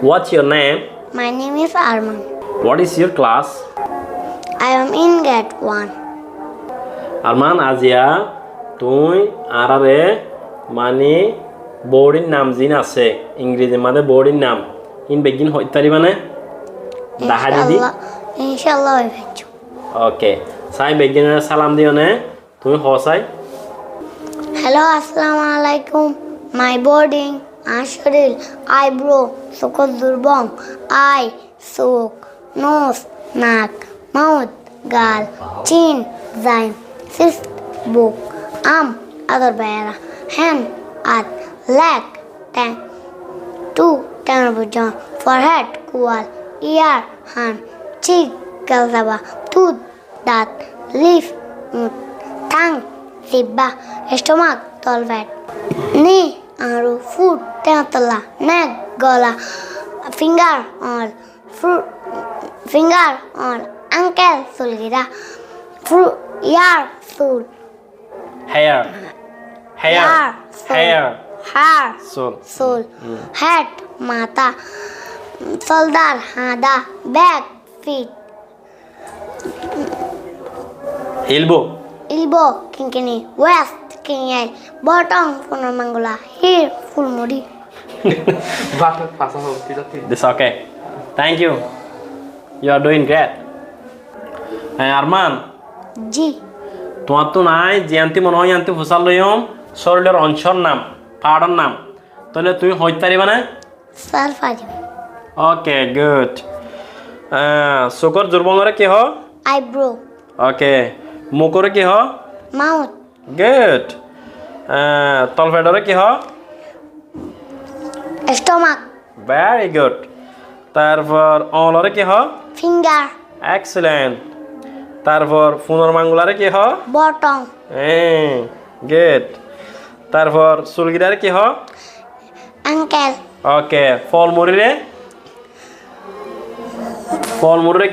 What's your name? My name is Harun. What is your class? I am in grade 1. Arman আজিয়া তুই আরারে মানে বোর্ডের নাম জিন আছে ইংরেজির মধ্যে বোর্ডের নাম ইন বেগিন হইতারি মানে দাহা দিদি Inshallah I will. ওকে সাই বেগিনের সালাম দিও নে তুমি হসাই Hello, assalamu alaikum. My boarding, Ashuril, eyebrow, sokot durbong, eye, sok, nose, naak, mouth, gal, chin, zain, fist, book, arm, other bayara, hand, at, leg, ten, two, tenabujjan, forehead, kual, ear, hand, cheek, galzaba, tooth, dat, leaf, tongue, zibba, stomach, tolvet, knee, aru, foot, tenatala, neck, gola, finger on ankle, sulgira, fruit, ear, sul, hair sul, head, mata, shoulder, hada, back, feet, elbow kinkini, waist, kinyai, bottom, punamangula, here, full mudi. This okay. Thank you. You are doing great. Hey Arman. Ji. তোমার তো নাই জিয়ান্তি মনে হয় আনতে ফুসাল লইম শরীরের অংশর নাম পাড়ার নাম তাহলে তুমি হইতে পারিবা না স্যার পারিম ওকে গুড সুকর জুরবঙ্গরে কি হ আইব্রো ওকে মুখরে কি হ মাউথ গুড তলফেডরে কি হ স্টমাক ভেরি গুড তারপর অলরে কি হ ফিঙ্গার এক্সেলেন্ট তারপর ফুনর মাঙ্গুলারে কি হ বটম গুড তারপর সুলগিরারে কি হ আঙ্কেল ওকে ফলমুরিরে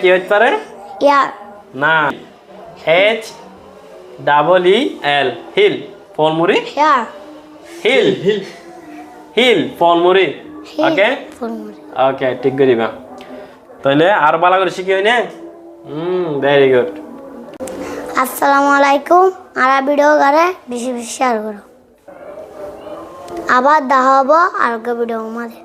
কি হইতে পারে ইয়ার না HEEL হিল ফলমুরি হেয়ার হিল ফলমুরি ওকে ফুলমুড়ি ওকে ঠিক করিবা তাহলে আর ভালো করে শিখি হই না ভেরি গুড আসসালামু আলাইকুম আর ভিডিও করে বেশি বেশি শেয়ার করো আবার দেখা হবো আর ভিডিও মাঝে